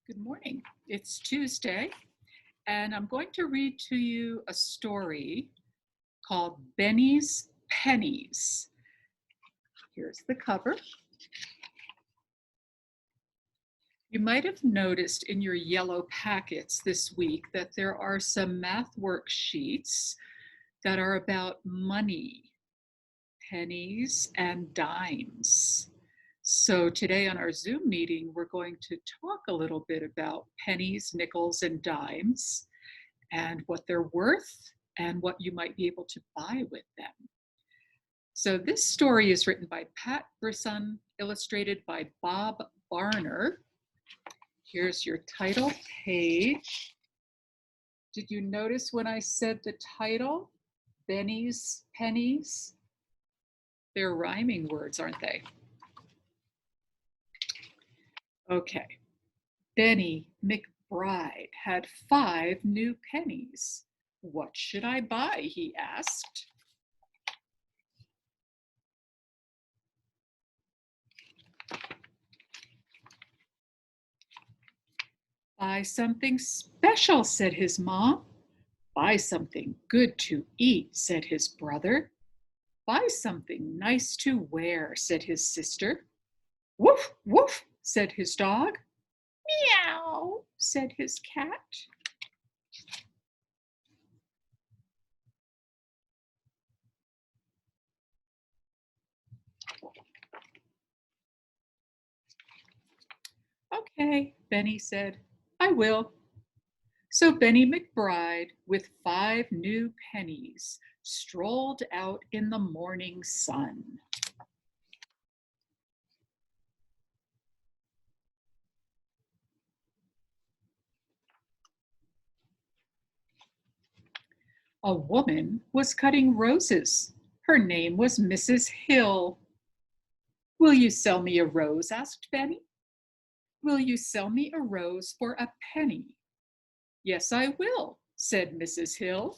Good morning. It's Tuesday, and I'm going to read to you a story called Pennies. Here's the cover. You might have noticed in your yellow packets this week that there are some math worksheets that are about money, pennies, and dimes. So today on our Zoom meeting, we're going to talk a little bit about pennies, nickels, and dimes and what they're worth and what you might be able to buy with them. So this story is written by Pat Brisson, illustrated by Bob Barner. Here's your title page. Did you notice when I said the title? Pennies. They're rhyming words, aren't they? Okay. Benny McBride had 5 new pennies. What should I buy? He asked. Buy something special, said his mom. Buy something good to eat, said his brother. Buy something nice to wear, said his sister. Woof, woof, said his dog. Meow, said his cat. Okay, Benny said, I will. So Benny McBride, with 5 new pennies, strolled out in the morning sun. A woman was cutting roses. Her name was Mrs. Hill. Will you sell me a rose? Asked Benny. Will you sell me a rose for a penny? Yes, I will, said Mrs. Hill.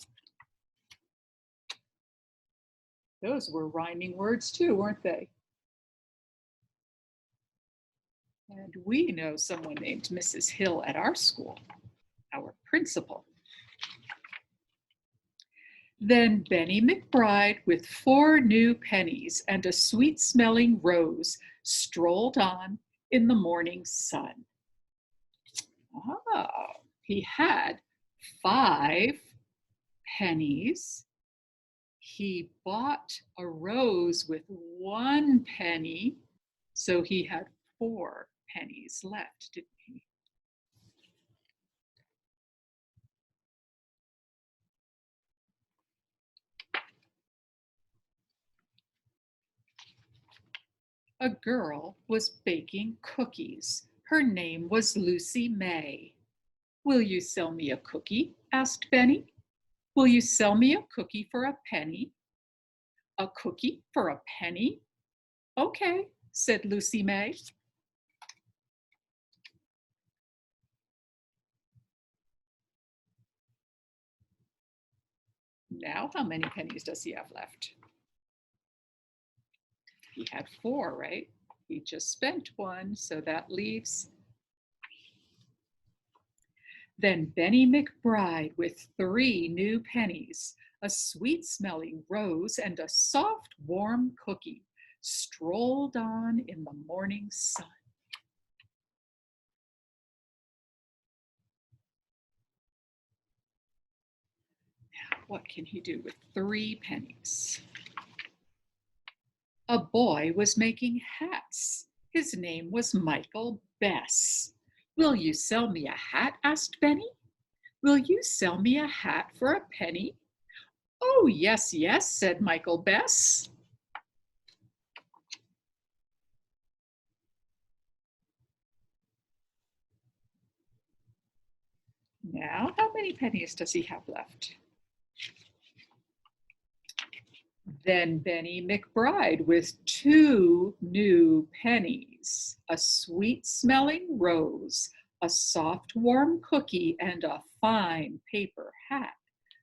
Those were rhyming words too, weren't they? And we know someone named Mrs. Hill at our school, our principal. Then Benny McBride, with 4 new pennies and a sweet-smelling rose, strolled on in the morning sun. Oh, he had 5 pennies. He bought a rose with 1 penny, so he had 4 pennies left, didn't he? A girl was baking cookies. Her name was Lucy May. Will you sell me a cookie? Asked Benny. Will you sell me a cookie for a penny? A cookie for a penny? Okay, said Lucy May. Now, how many pennies does he have left? He had 4, right? He just spent 1, so that leaves. Then Benny McBride, with 3 new pennies, a sweet-smelling rose, and a soft, warm cookie, strolled on in the morning sun. Now, what can he do with 3 pennies? A boy was making hats. His name was Michael Bess. Will you sell me a hat? Asked Benny. Will you sell me a hat for a penny? Oh, yes, yes, said Michael Bess. Now, how many pennies does he have left? Then Benny McBride with 2 new pennies, a sweet-smelling rose, a soft, warm cookie, and a fine paper hat,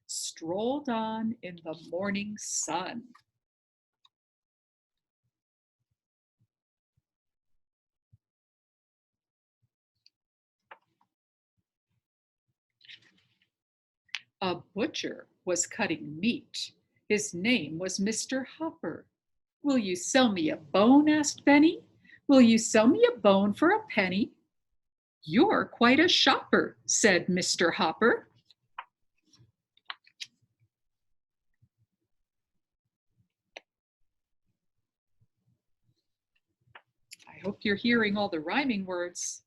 strolled on in the morning sun. A butcher was cutting meat. His name was Mr. Hopper. Will you sell me a bone? Asked Benny. Will you sell me a bone for a penny? You're quite a shopper, said Mr. Hopper. I hope you're hearing all the rhyming words.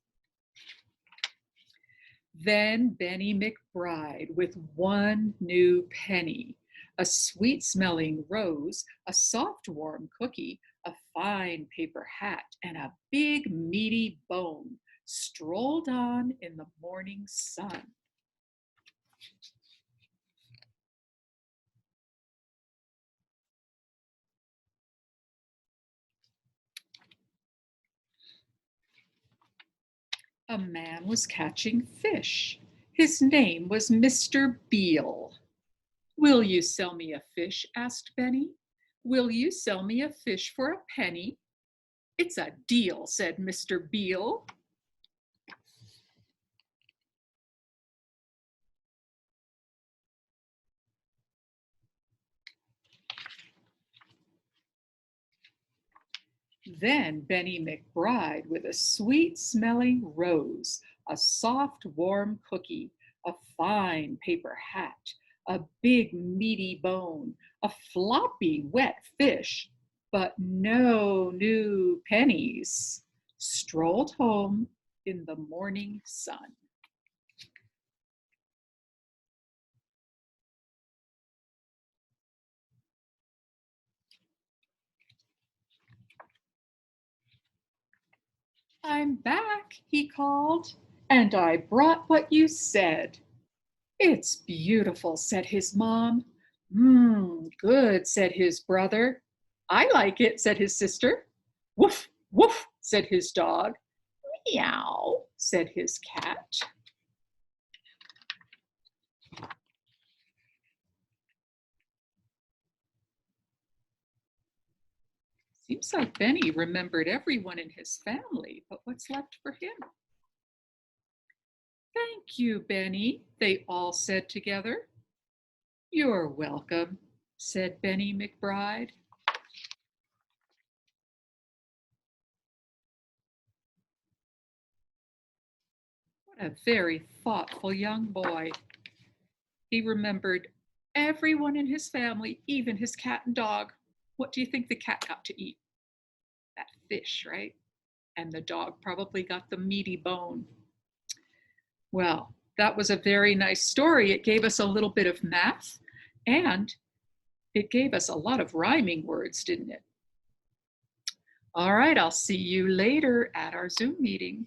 Then Benny McBride with one new penny, a sweet smelling rose, a soft warm cookie, a fine paper hat, and a big meaty bone strolled on in the morning sun. A man was catching fish. His name was Mr. Beale. Will you sell me a fish? Asked Benny. Will you sell me a fish for a penny? It's a deal, said Mr. Beale. Then Benny McBride with a sweet smelling rose, a soft warm cookie, a fine paper hat, a big meaty bone, a floppy wet fish, but no new pennies, strolled home in the morning sun. I'm back, he called, and I brought what you said. It's beautiful, said his mom. Good, said his brother. I like it, said his sister. Woof, woof, said his dog. Meow, said his cat. Seems like Benny remembered everyone in his family, but what's left for him? Thank you, Benny, they all said together. You're welcome, said Benny McBride. What a very thoughtful young boy. He remembered everyone in his family, even his cat and dog. What do you think the cat got to eat? That fish, right? And the dog probably got the meaty bone. Well, that was a very nice story. It gave us a little bit of math and it gave us a lot of rhyming words, didn't it? All right, I'll see you later at our Zoom meeting.